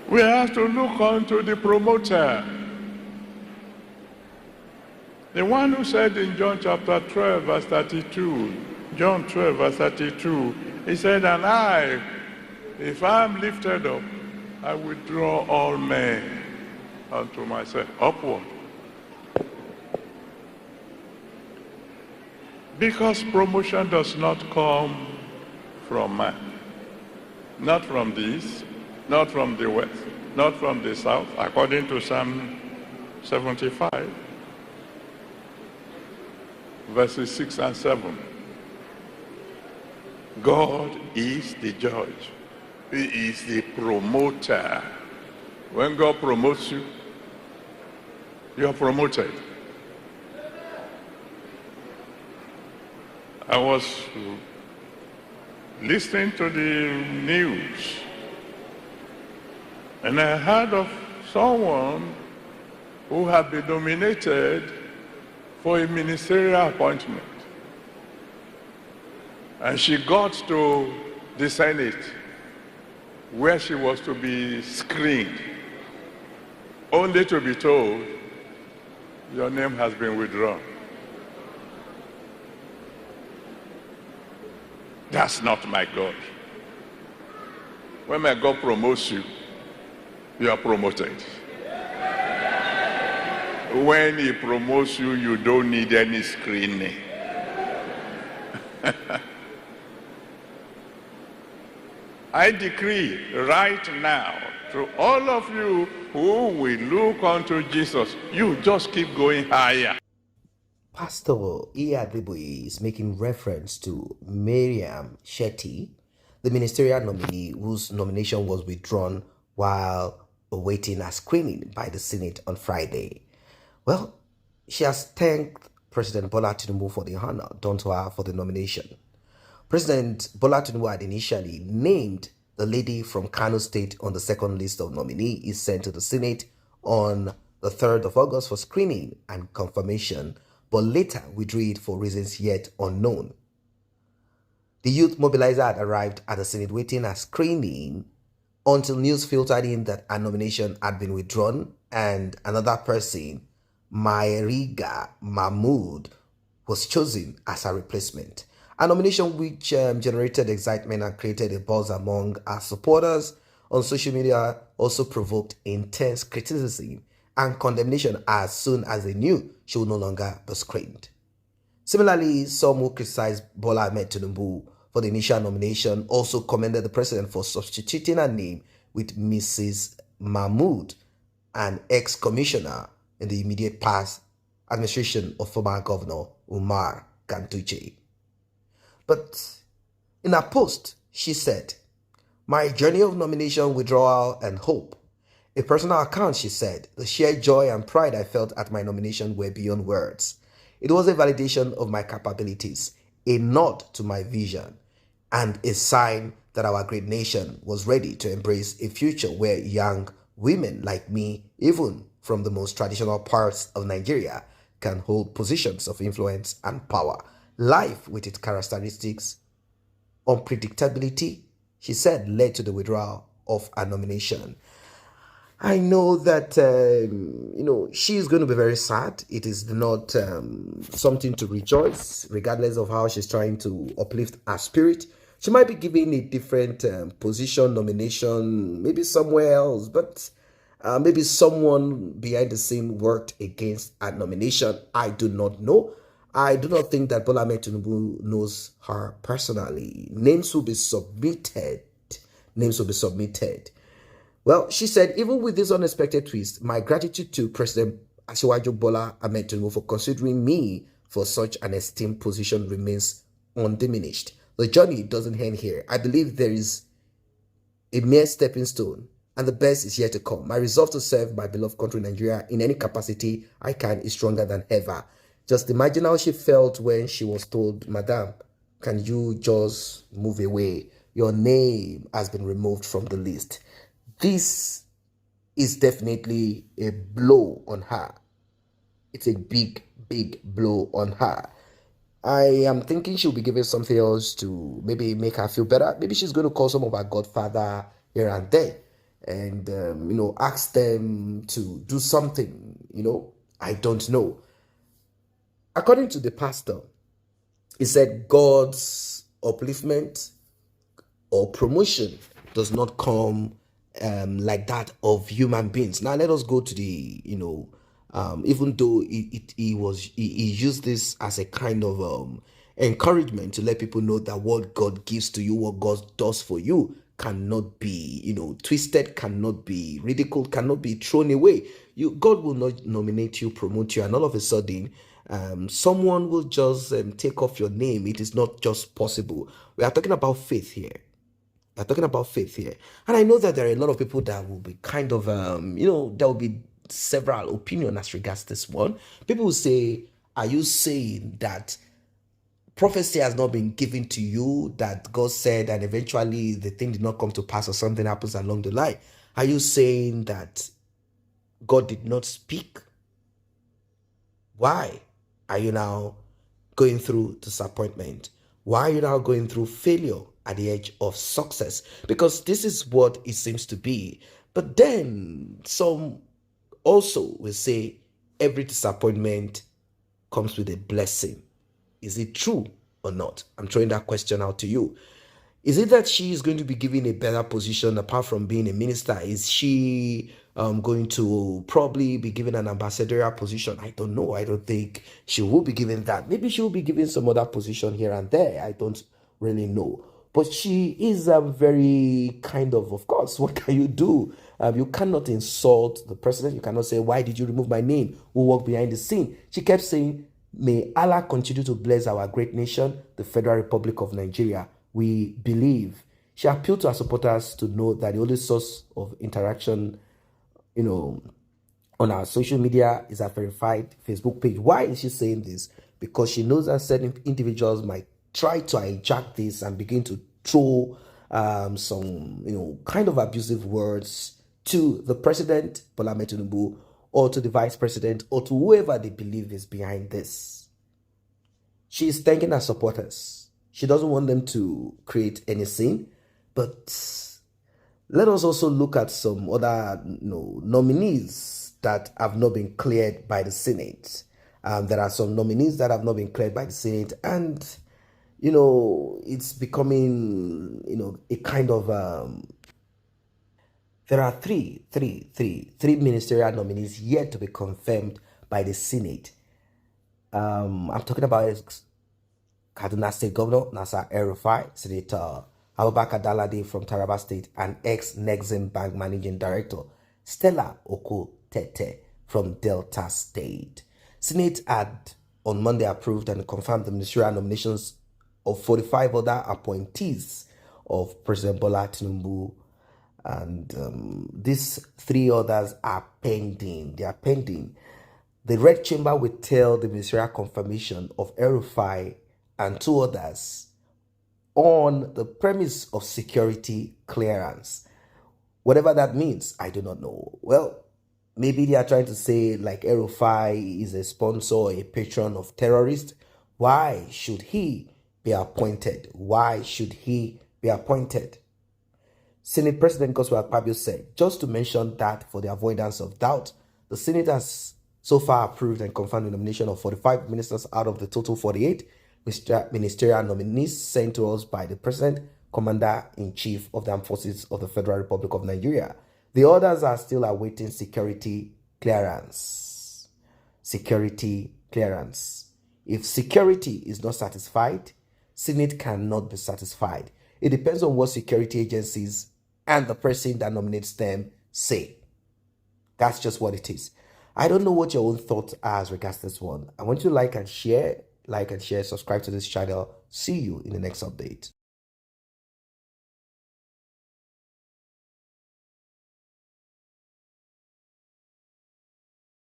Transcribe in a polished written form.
We have to look unto the promoter. The one who said in John chapter 12, verse 32, John 12, verse 32, he said, and I, if I am lifted up, I will draw all men unto myself, upward. Because promotion does not come from man. Not from the east, not from the west, not from the south, according to Psalm 75, verses 6 and 7. God is the judge. He is the promoter. When God promotes you, you are promoted. I was listening to the news, and I heard of someone who had been nominated for a ministerial appointment. And she got to the Senate, where she was to be screened, only to be told, your name has been withdrawn. That's not my God. When my God promotes you, you are promoted. When he promotes you, you don't need any screening. I decree right now to all of you who will look unto Jesus, you just keep going higher. Pastor Adeboye is making reference to Miriam Shetty, the ministerial nominee whose nomination was withdrawn while awaiting a screening by the Senate on Friday. Well, she has thanked President Bola Tinubu for the honor done to her for the nomination. President Bola Tinubu had initially named the lady from Kano State on the second list of nominees sent to the Senate on the 3rd of August for screening and confirmation, but later withdrew it for reasons yet unknown. The youth mobilizer had arrived at the Senate waiting a screening until news filtered in that a nomination had been withdrawn and another person, Mairiga Mahmood, was chosen as a replacement. A nomination which generated excitement and created a buzz among our supporters on social media also provoked intense criticism and condemnation as soon as they knew she would no longer be screened. Similarly, some who criticized Bola Ahmed Tinubu for the initial nomination also commended the president for substituting her name with Mrs. Mahmood, an ex-commissioner in the immediate past administration of former Governor Umar Ganduje. But in her post, she said, "My journey of nomination, withdrawal, and hope. A personal account," she said, "the sheer joy and pride I felt at my nomination were beyond words. It was a validation of my capabilities, a nod to my vision, and a sign that our great nation was ready to embrace a future where young women like me, even from the most traditional parts of Nigeria, can hold positions of influence and power. Life, with its characteristics, unpredictability," she said, led to the withdrawal of her nomination. I know that, she's going to be very sad. It is not something to rejoice, regardless of how she's trying to uplift her spirit. She might be given a different position, nomination, maybe somewhere else, but maybe someone behind the scene worked against her nomination. I do not know. I do not think that Bola Ahmed Tinubu knows her personally. Names will be submitted. Well, she said, "Even with this unexpected twist, my gratitude to President Asiwaju Bola Ahmed Tinubu for considering me for such an esteemed position remains undiminished. The journey doesn't end here. I believe there is a mere stepping stone, and the best is yet to come. My resolve to serve my beloved country, Nigeria, in any capacity I can is stronger than ever." Just imagine how she felt when she was told, "Madam, can you just move away? Your name has been removed from the list." This is definitely a blow on her. It's a big, big blow on her. I am thinking she'll be given something else to maybe make her feel better. Maybe she's going to call some of her godfather here and there. and ask them to do something. I don't know. According to the pastor, he said God's upliftment or promotion does not come like that of human beings. Now let us go to the even though he used this as a kind of encouragement to let people know that what God gives to you, what God does for you, cannot be twisted, cannot be ridiculed, cannot be thrown away. God will not nominate you, promote you, and all of a sudden someone will just take off your name. It is not just possible. We are talking about faith here. We're talking about faith here. And I know that there are a lot of people that will be kind of, there will be several opinions as regards this one. People will say, are you saying that prophecy has not been given to you, that God said, and eventually the thing did not come to pass or something happens along the line? Are you saying that God did not speak? Why are you now going through disappointment? Why are you now going through failure at the edge of success? Because this is what it seems to be. But then some also will say every disappointment comes with a blessing. Is it true or not? I'm throwing that question out to you. Is it that she is going to be given a better position apart from being a minister? Is she going to probably be given an ambassadorial position? I don't know. I don't think she will be given that. Maybe she will be given some other position here and there. I don't really know. But she is very kind of course, what can you do? You cannot insult the president. You cannot say, why did you remove my name? Who worked behind the scene? She kept saying, may Allah continue to bless our great nation, the Federal Republic of Nigeria. We believe. She appealed to her supporters to know that the only source of interaction, on our social media is a verified Facebook page. Why is she saying this? Because she knows that certain individuals might try to hijack this and begin to throw some, kind of abusive words to the president, Bola Tinubu, or to the vice president, or to whoever they believe is behind this. She is thanking her supporters. She doesn't want them to create any scene, but let us also look at some other nominees that have not been cleared by the Senate. There are some nominees that have not been cleared by the Senate, and it's becoming a kind of there are three ministerial nominees yet to be confirmed by the Senate. I'm talking about Kaduna State Governor Nasser El-Rufai, Senator Abubakar Dalade from Taraba State, and ex-Nexim Bank Managing Director Stella Oko-Tete from Delta State. Senate had on Monday approved and confirmed the ministerial nominations of 45 other appointees of President Bola Tinubu, and these 3 others are pending. They are pending. The Red Chamber will tell the ministerial confirmation of El-Rufai and 2 others on the premise of security clearance. Whatever that means, I do not know. Well, maybe they are trying to say like El-Rufai is a sponsor or a patron of terrorists. Why should he be appointed? Why should he be appointed? Senate President Godswill Akpabio said, just to mention that for the avoidance of doubt, the Senate has so far approved and confirmed the nomination of 45 ministers out of the total 48 ministerial nominees sent to us by the President, Commander-in-Chief of the Armed Forces of the Federal Republic of Nigeria. The others are still awaiting security clearance. Security clearance. If security is not satisfied, Senate cannot be satisfied. It depends on what security agencies and the person that nominates them say. That's just what it is. I don't know what your own thoughts are as regards this one. I want you to like and share, subscribe to this channel. See you in the next update.